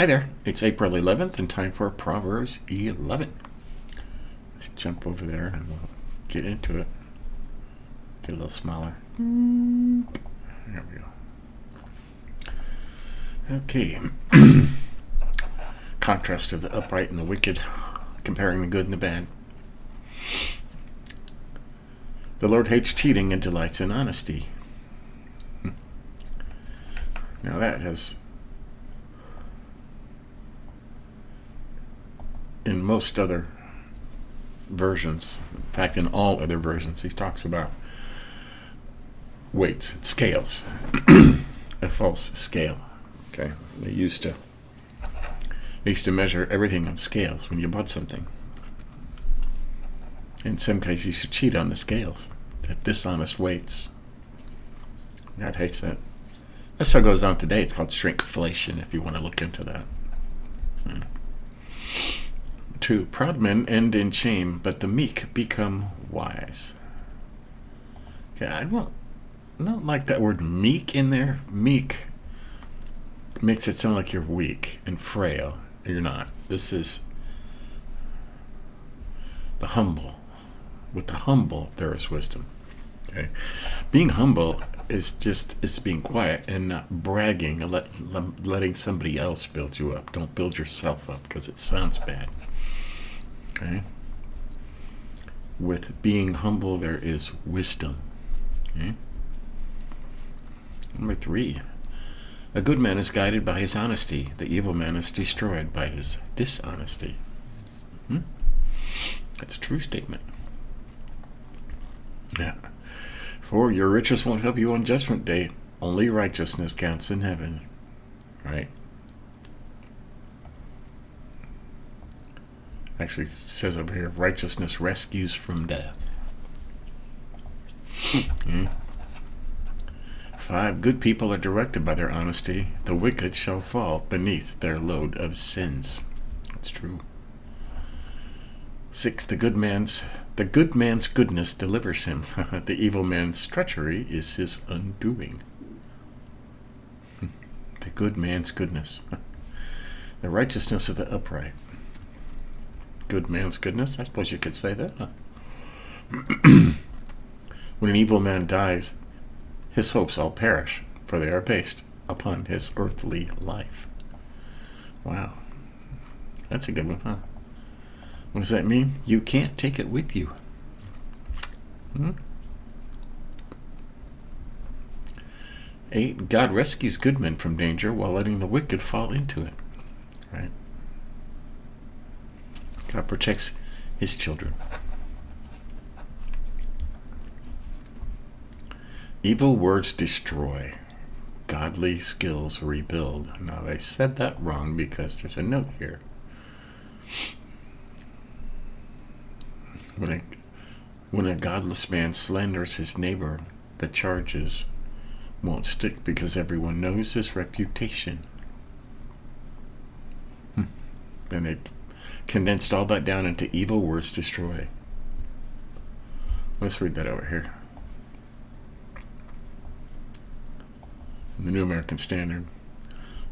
Hi there, it's April 11th and time for Proverbs 11. Let's jump over there and we'll get into it. Get a little smaller. There we go. Okay. Contrast of the upright and the wicked, comparing the good and the bad. The Lord hates cheating and delights in honesty. Now that has, in most other versions, in fact in all other versions, he talks about weights, scales, a false scale. Okay, they used to measure everything on scales when you bought something. In some cases, you should cheat on the scales. The dishonest weights. God hates that. That's how it goes on today. It's called shrinkflation, if you want to look into that. 2. Proud men end in shame, but the meek become wise. Okay, I don't like that word meek in there. Meek makes it sound like you're weak and frail. You're not. This is the humble. With the humble, there is wisdom. Okay, being humble is being quiet and not bragging, letting somebody else build you up. Don't build yourself up because it sounds bad. Okay. With being humble, there is wisdom. Okay. Number 3. A good man is guided by his honesty. The evil man is destroyed by his dishonesty. That's a true statement. Yeah. For your riches won't help you on judgment day. Only righteousness counts in heaven. Right? Actually, it says over here, righteousness rescues from death. 5. Good people are directed by their honesty. The wicked shall fall beneath their load of sins. That's true. 6. The good man's goodness delivers him. The evil man's treachery is his undoing. The good man's goodness. The righteousness of the upright. Good man's goodness? I suppose you could say that. Huh? When an evil man dies, his hopes all perish, for they are based upon his earthly life. Wow. That's a good one, huh? What does that mean? You can't take it with you. 8. God rescues good men from danger while letting the wicked fall into it. Right? God protects his children. Evil words destroy. Godly skills rebuild. Now they said that wrong because there's a note here. When a godless man slanders his neighbor, the charges won't stick because everyone knows his reputation. Then they condensed all that down into evil words destroy. Let's read that over here. In the New American Standard.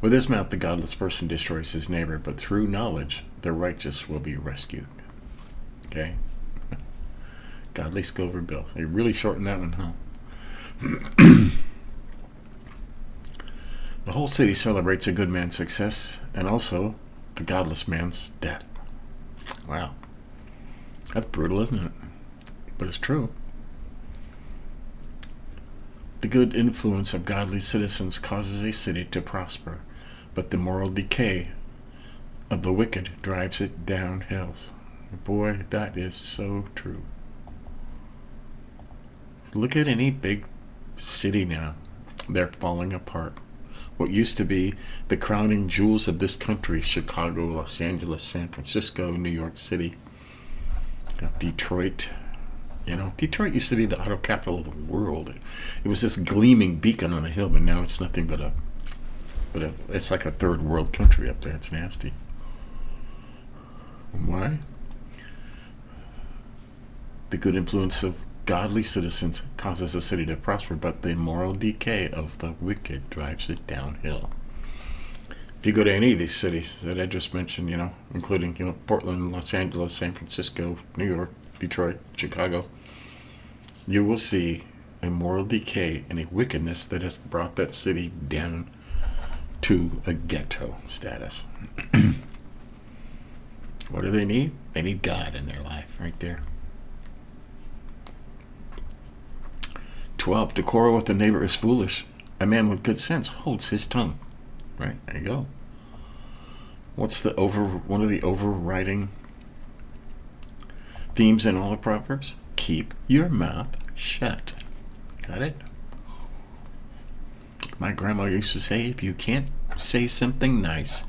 With his mouth the godless person destroys his neighbor, but through knowledge the righteous will be rescued. Okay? Godly skill rebuilds. They really shortened that one, huh? The whole city celebrates a good man's success and also the godless man's death. Wow. That's brutal, isn't it? But it's true. The good influence of godly citizens causes a city to prosper, but the moral decay of the wicked drives it down hills. Boy, that is so true. Look at any big city now. They're falling apart. What used to be the crowning jewels of this country, Chicago, Los Angeles, San Francisco, New York City, Detroit. Detroit used to be the auto capital of the world. It was this gleaming beacon on a hill, but now it's nothing but it's like a third world country up there. It's nasty. Why? The good influence of godly citizens causes a city to prosper, but the moral decay of the wicked drives it downhill. If you go to any of these cities that I just mentioned, including, Portland, Los Angeles, San Francisco, New York, Detroit, Chicago, you will see a moral decay and a wickedness that has brought that city down to a ghetto status. What do they need? They need God in their life, right there. 12. To quarrel with a neighbor is foolish. A man with good sense holds his tongue. Right, there you go. What's one of the overriding themes in all of Proverbs? Keep your mouth shut. Got it? My grandma used to say, if you can't say something nice,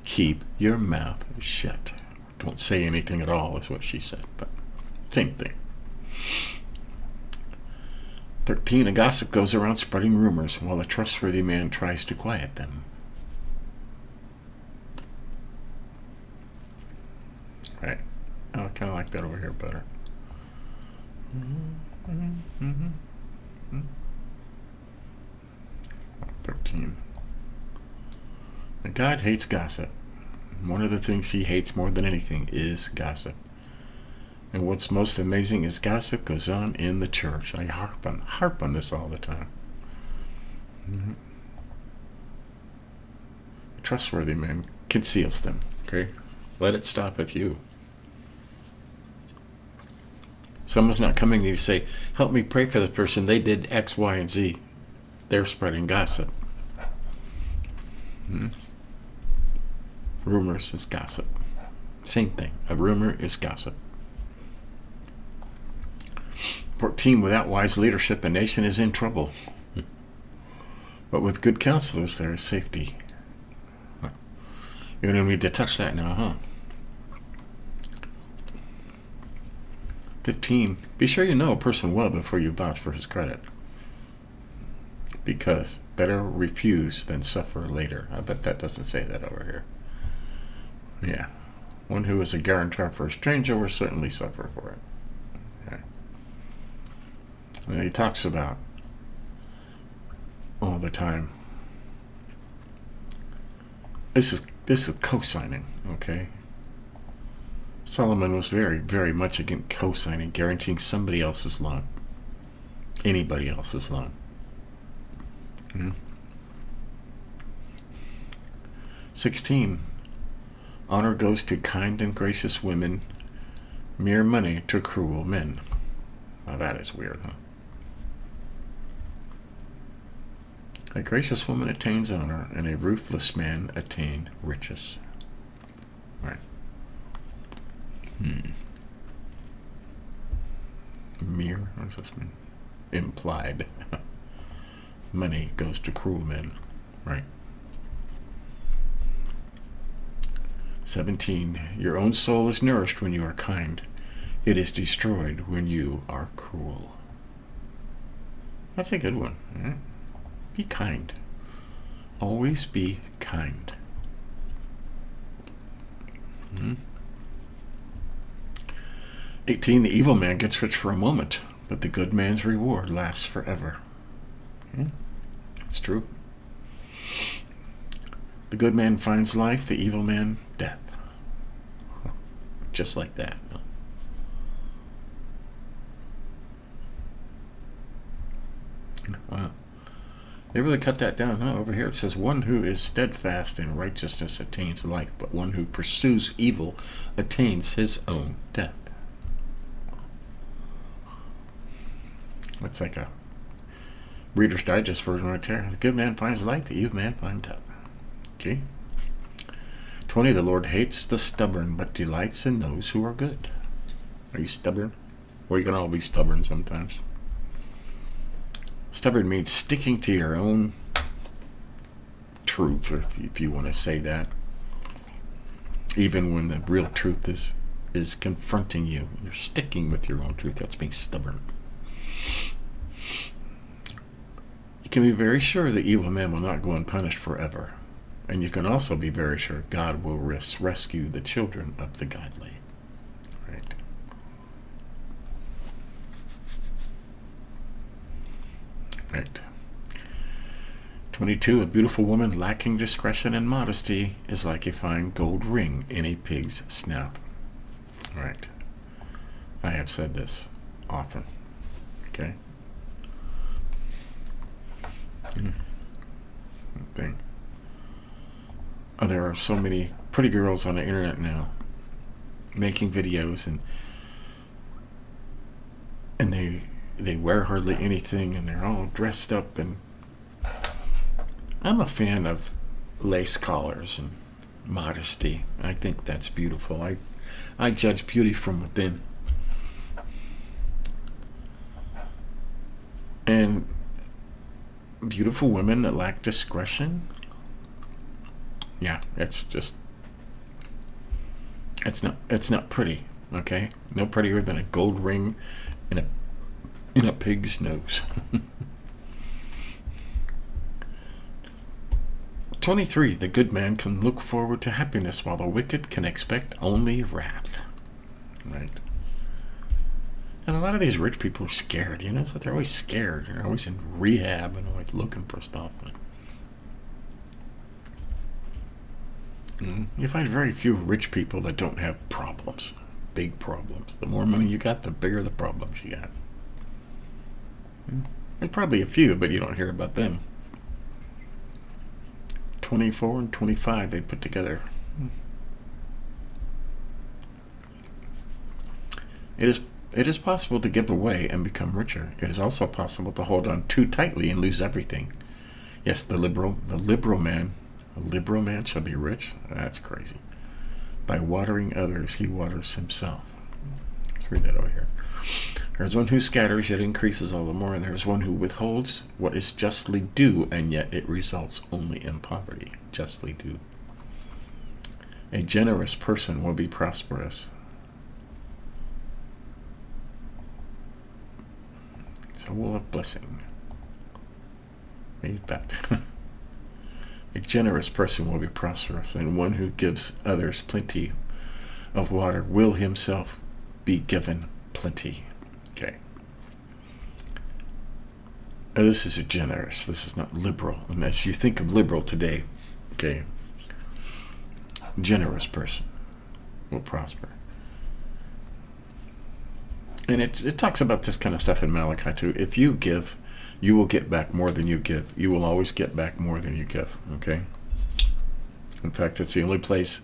keep your mouth shut. Don't say anything at all, is what she said, but same thing. 13. A gossip goes around spreading rumors while a trustworthy man tries to quiet them. Right. I kind of like that over here better. 13. God hates gossip. One of the things he hates more than anything is gossip. And what's most amazing is gossip goes on in the church. I harp on this all the time. A trustworthy man conceals them. Okay? Let it stop with you. Someone's not coming to you to say, help me pray for the person. They did X, Y, and Z. They're spreading gossip. Rumors is gossip. Same thing. A rumor is gossip. 14. Without wise leadership, a nation is in trouble. But with good counselors, there is safety. You're going to need to touch that now, huh? 15. Be sure you know a person well before you vouch for his credit. Because better refuse than suffer later. I bet that doesn't say that over here. Yeah. One who is a guarantor for a stranger will certainly suffer for it. Okay. And he talks about all the time. This is co-signing, okay? Solomon was very, very much against co-signing, guaranteeing somebody else's loan. Anybody else's loan. 16. Honor goes to kind and gracious women, mere money to cruel men. Now that is weird, huh? A gracious woman attains honor, and a ruthless man attain riches. Right. Mere, what does this mean? Implied. Money goes to cruel men. Right. 17. Your own soul is nourished when you are kind. It is destroyed when you are cruel. That's a good one. Right? Be kind. Always be kind. 18. The evil man gets rich for a moment, but the good man's reward lasts forever. That's true. The good man finds life, the evil man death. Just like that. Wow. They really cut that down, huh? Over here it says, one who is steadfast in righteousness attains life, but one who pursues evil attains his own death. That's like a Reader's Digest version right there. The good man finds life, the evil man finds death. Okay. 20. The Lord hates the stubborn, but delights in those who are good. Are you stubborn? Well, you can all be stubborn sometimes. Stubborn means sticking to your own truth, if you want to say that. Even when the real truth is confronting you. You're sticking with your own truth. That's being stubborn. You can be very sure the evil man will not go unpunished forever. And you can also be very sure God will rescue the children of the godly. Right? Right. 22, a beautiful woman lacking discretion and modesty is like a fine gold ring in a pig's snout. Right. I have said this often. Okay. Thing. Oh, there are so many pretty girls on the internet now making videos, and they wear hardly anything, and they're all dressed up, and I'm a fan of lace collars and modesty. I think that's beautiful. I judge beauty from within. And beautiful women that lack discretion, yeah, it's not pretty, okay? No prettier than a gold ring in a pig's nose. 23, the good man can look forward to happiness while the wicked can expect only wrath. Right? And a lot of these rich people are scared, so they're always scared. They're always in rehab and always looking for stuff. You find very few rich people that don't have problems, big problems. The more money you got, the bigger the problems you got. There's probably a few, but you don't hear about them. 24 and 25 they put together. It is possible to give away and become richer. It is also possible to hold on too tightly and lose everything. Yes, the liberal man shall be rich. That's crazy. By watering others, he waters himself. Let's read that over here. There is one who scatters, yet increases all the more, and there is one who withholds what is justly due, and yet it results only in poverty. Justly due. A generous person will be prosperous. So we'll have blessing. Read that. A generous person will be prosperous, and one who gives others plenty of water will himself be given plenty. Okay. Now this is a generous. This is not liberal. And as you think of liberal today, okay, generous person will prosper. And it talks about this kind of stuff in Malachi too. If you give, you will get back more than you give. You will always get back more than you give. Okay? In fact, it's the only place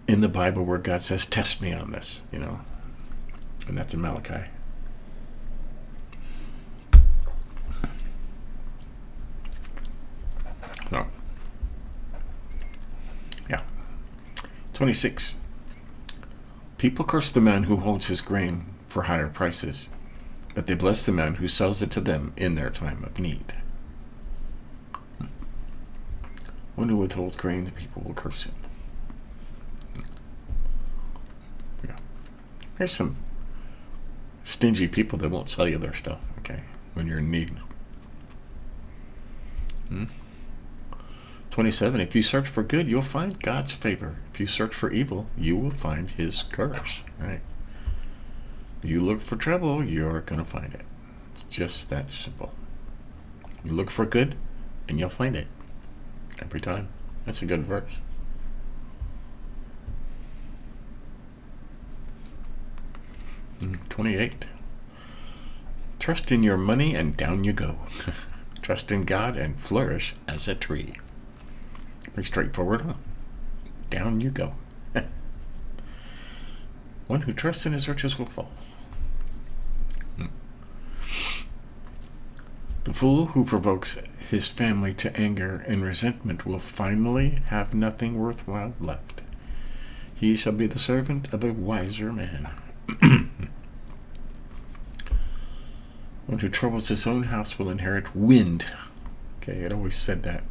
in the Bible where God says, test me on this, And that's in Malachi. No. Yeah. 26. People curse the man who holds his grain for higher prices, but they bless the man who sells it to them in their time of need. One who withholds grain, the people will curse him. Yeah. There's some stingy people that won't sell you their stuff, okay, when you're in need. 27, if you search for good, you'll find God's favor. If you search for evil, you will find his curse, right? If you look for trouble, you're going to find it. It's just that simple. You look for good, and you'll find it. Every time. That's a good verse. And 28. Trust in your money, and down you go. Trust in God, and flourish as a tree. Pretty straightforward, huh? Down you go. One who trusts in his riches will fall. The fool who provokes his family to anger and resentment will finally have nothing worthwhile left. He shall be the servant of a wiser man. One who troubles his own house will inherit wind. Okay, it always said that.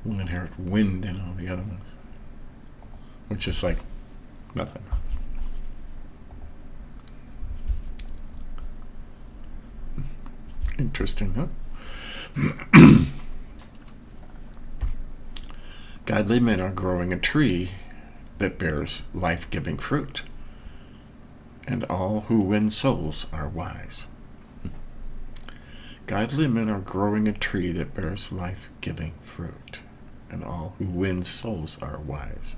Will inherit wind and all the other ones. Which is like nothing. Interesting, huh? Godly men are growing a tree that bears life-giving fruit, and all who win souls are wise. Godly men are growing a tree that bears life-giving fruit, and all who win souls are wise.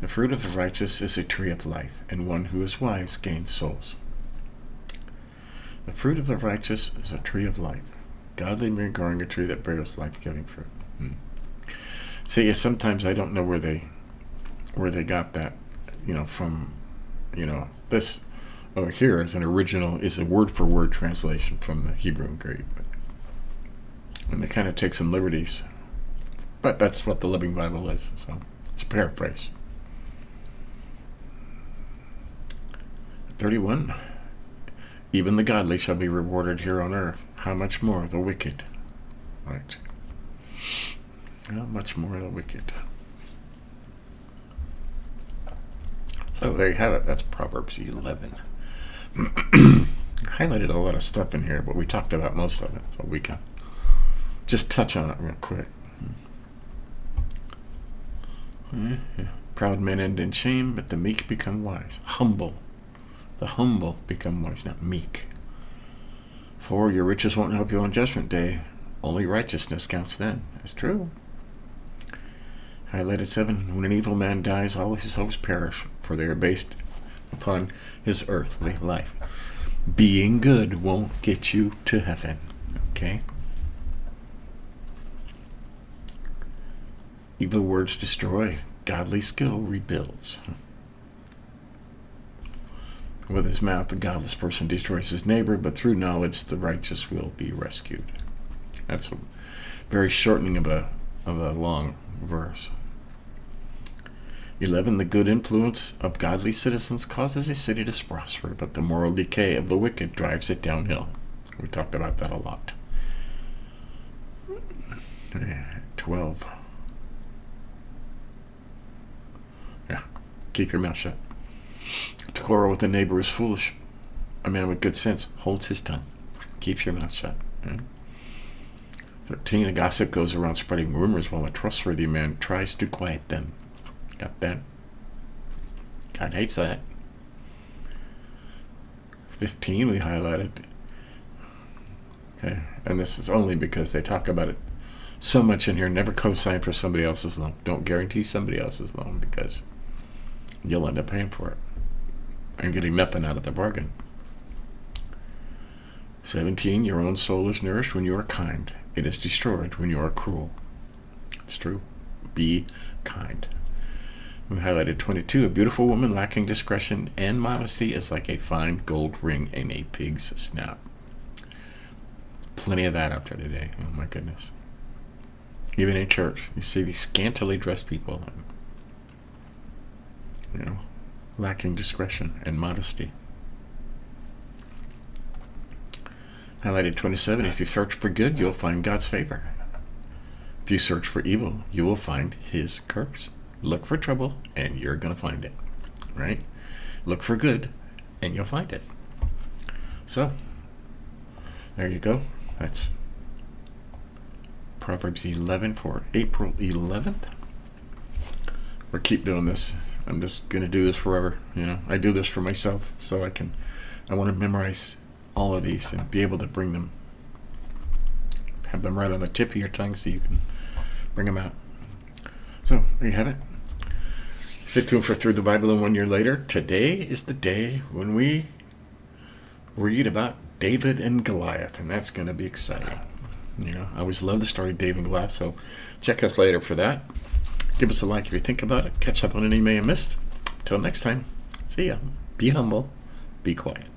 The fruit of the righteous is a tree of life, and one who is wise gains souls. The fruit of the righteous is a tree of life. Godly men growing a tree that bears life-giving fruit. See, sometimes I don't know where they got that, from, this over here is a word-for-word translation from the Hebrew and Greek. And they kind of take some liberties. But that's what the Living Bible is, so it's a paraphrase. 31. Even the godly shall be rewarded here on earth. How much more the wicked? Right. How much more the wicked? So there you have it. That's Proverbs 11. Highlighted a lot of stuff in here, but we talked about most of it, so we can just touch on it real quick. Proud men end in shame, but the meek become wise. The humble become wise, not meek. For your riches won't help you on judgment day. Only righteousness counts then. That's true. Highlighted 7. When an evil man dies, all his hopes perish, for they are based upon his earthly life. Being good won't get you to heaven. Okay? Evil words destroy. Godly skill rebuilds. With his mouth, the godless person destroys his neighbor, but through knowledge, the righteous will be rescued. That's a very shortening of a long verse. 11. The good influence of godly citizens causes a city to prosper, but the moral decay of the wicked drives it downhill. We talked about that a lot. 12. Yeah, keep your mouth shut. To quarrel with a neighbor is foolish. A man with good sense holds his tongue. Keeps your mouth shut. 13. A gossip goes around spreading rumors while a trustworthy man tries to quiet them. Got that? God hates that. 15. We highlighted. Okay. And this is only because they talk about it so much in here. Never co-sign for somebody else's loan. Don't guarantee somebody else's loan, because you'll end up paying for it and getting nothing out of the bargain. 17. Your own soul is nourished when you are kind. It is destroyed when you are cruel. It's true. Be kind. We highlighted 22. A beautiful woman lacking discretion and modesty is like a fine gold ring in a pig's snout. Plenty of that out there today. Oh my goodness. Even in church, you see these scantily dressed people, lacking discretion and modesty. Highlighted 27. If you search for good, you'll find God's favor. If you search for evil, you will find his curse. Look for trouble, and you're going to find it. Right? Look for good, and you'll find it. So, there you go. That's Proverbs 11 for April 11th. We'll keep doing this. I'm just going to do this forever. I do this for myself, so I want to memorize all of these and be able to bring them, have them right on the tip of your tongue so you can bring them out. So, there you have it. Stay tuned for Through the Bible in 1 Year Later. Today is the day when we read about David and Goliath, and that's going to be exciting. I always love the story of David and Goliath, so check us later for that. Give us a like if you think about it. Catch up on any you may have missed. Until next time, see ya. Be humble, be quiet.